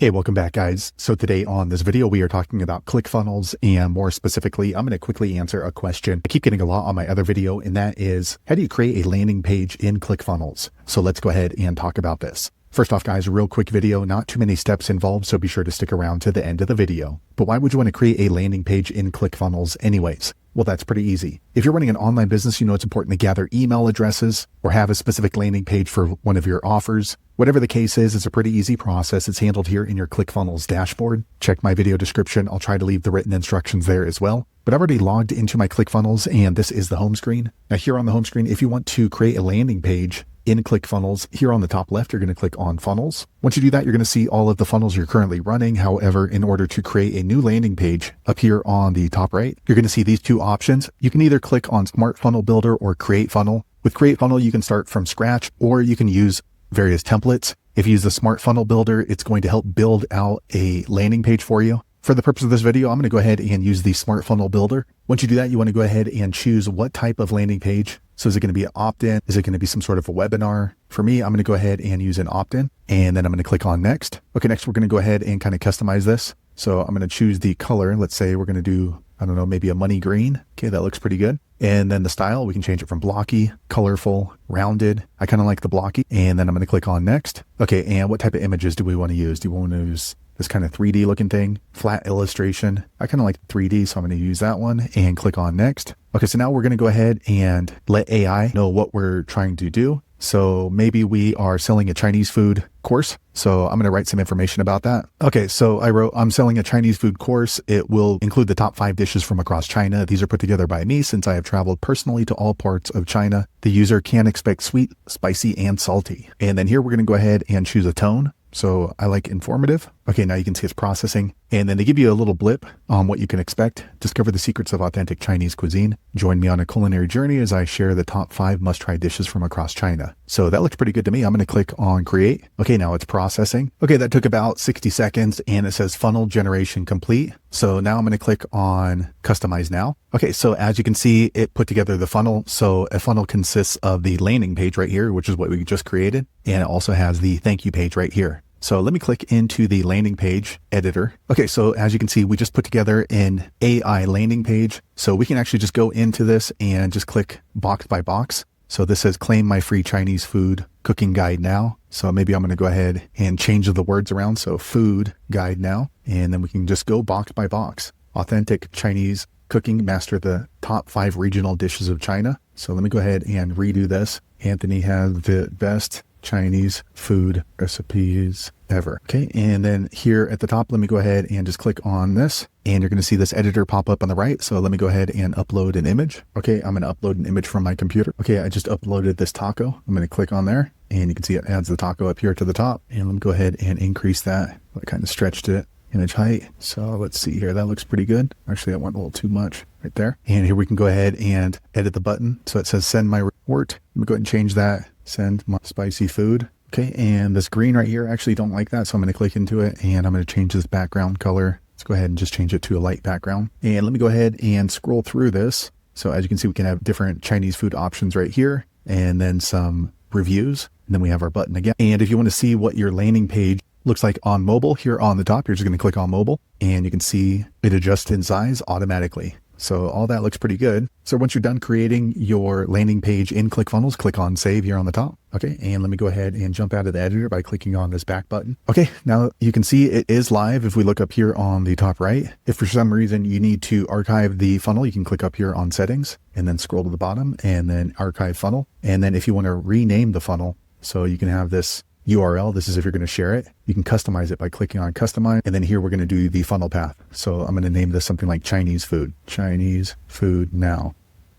Hey, welcome back, guys. So today on this video, we are talking about ClickFunnels, and more specifically, I'm going to quickly answer a question I keep getting a lot on my other video, and that is, how do you create a landing page in ClickFunnels? So let's go ahead and talk about this. First off, guys, a real quick video, not too many steps involved, so be sure to stick around to the end of the video. But why would you want to create a landing page in ClickFunnels anyways? Well, that's pretty easy. If you're running an online business, you know it's important to gather email addresses or have a specific landing page for one of your offers. Whatever the case is, it's a pretty easy process. It's handled here in your ClickFunnels dashboard. Check my video description. I'll try to leave the written instructions there as well. But I've already logged into my ClickFunnels, and this is the home screen. Now here on the home screen, if you want to create a landing page in ClickFunnels, here on the top left, you're going to click on Funnels. Once you do that, you're going to see all of the funnels you're currently running. However, in order to create a new landing page up here on the top right, you're going to see these two options. You can either click on Smart Funnel Builder or Create Funnel. With Create Funnel, you can start from scratch, or you can use various templates. If you use the Smart Funnel Builder, it's going to help build out a landing page for you. For the purpose of this video, I'm going to go ahead and use the Smart Funnel Builder. Once you do that, you want to go ahead and choose what type of landing page. So is it going to be an opt-in? Is it going to be some sort of a webinar? For me, I'm going to go ahead and use an opt-in, and then I'm going to click on next. Okay, next we're going to go ahead and kind of customize this. So I'm going to choose the color. Let's say we're going to do, I don't know, maybe a money green. Okay, that looks pretty good. And then the style, we can change it from blocky, colorful, rounded. I kind of like the blocky. And then I'm going to click on next. Okay, and what type of images do we want to use? Do we want to use this kind of 3D looking thing, flat illustration? I kind of like 3D, so I'm going to use that one and click on next. Okay, so now we're going to go ahead and let AI know what we're trying to do. So maybe we are selling a Chinese food course. So I'm going to write some information about that. Okay, so I wrote, I'm selling a Chinese food course. It will include the top 5 dishes from across China. These are put together by me since I have traveled personally to all parts of China. The user can expect sweet, spicy, and salty. And then here we're going to go ahead and choose a tone. So I like informative. Okay, now you can see it's processing. And then they give you a little blip on what you can expect. Discover the secrets of authentic Chinese cuisine. Join me on a culinary journey as I share the top 5 must-try dishes from across China. So that looks pretty good to me. I'm going to click on create. Okay, now it's processing. Okay, that took about 60 seconds and it says funnel generation complete. So now I'm going to click on customize now. Okay, so as you can see, it put together the funnel. So a funnel consists of the landing page right here, which is what we just created. And it also has the thank you page right here. So let me click into the landing page editor. Okay, so as you can see, we just put together an AI landing page. So we can actually just go into this and just click box by box. So this says claim my free Chinese food cooking guide now. So maybe I'm going to go ahead and change the words around. So food guide now, and then we can just go box by box. Authentic Chinese cooking, master the top 5 regional dishes of China. So let me go ahead and redo this. Anthony has the best Chinese food recipes ever. Okay, and then here at the top, let me go ahead and just click on this, and you're going to see this editor pop up on the right. So let me go ahead and upload an image. Okay, I'm going to upload an image from my computer. Okay, I just uploaded this taco. I'm going to click on there, and you can see it adds the taco up here to the top. And let me go ahead and increase that. I kind of stretched it. Image height. So let's see here. That looks pretty good. Actually, that went a little too much right there. And here we can go ahead and edit the button. So it says send my report. Let me go ahead and change that. Send my spicy food. Okay, and this green right here, I actually don't like that. So I'm going to click into it and I'm going to change this background color. Let's go ahead and just change it to a light background. And let me go ahead and scroll through this. So as you can see, we can have different Chinese food options right here, and then some reviews. And then we have our button again. And if you want to see what your landing page looks like on mobile, here on the top, you're just going to click on mobile, and you can see it adjusts in size automatically. So all that looks pretty good. So once you're done creating your landing page in ClickFunnels, click on save here on the top. Okay, and let me go ahead and jump out of the editor by clicking on this back button. Okay, now you can see it is live. If we look up here on the top right, if for some reason you need to archive the funnel, you can click up here on settings and then scroll to the bottom and then archive funnel. And then if you want to rename the funnel, so you can have this URL, this is if you're going to share it, you can customize it by clicking on customize. And then here we're going to do the funnel path. So I'm going to name this something like Chinese food now.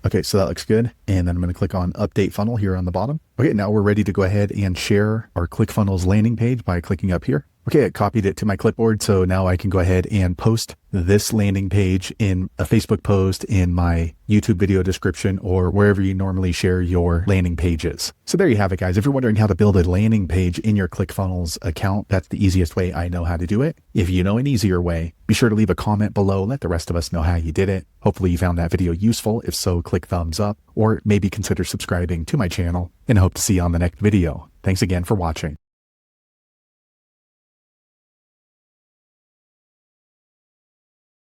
Okay, so that looks good. And then I'm going to click on update funnel here on the bottom. Okay, now we're ready to go ahead and share our ClickFunnels landing page by clicking up here. Okay, I copied it to my clipboard, so now I can go ahead and post this landing page in a Facebook post, in my YouTube video description, or wherever you normally share your landing pages. So there you have it, guys. If you're wondering how to build a landing page in your ClickFunnels account, that's the easiest way I know how to do it. If you know an easier way, be sure to leave a comment below. Let the rest of us know how you did it. Hopefully you found that video useful. If so, click thumbs up, or maybe consider subscribing to my channel, and I hope to see you on the next video. Thanks again for watching.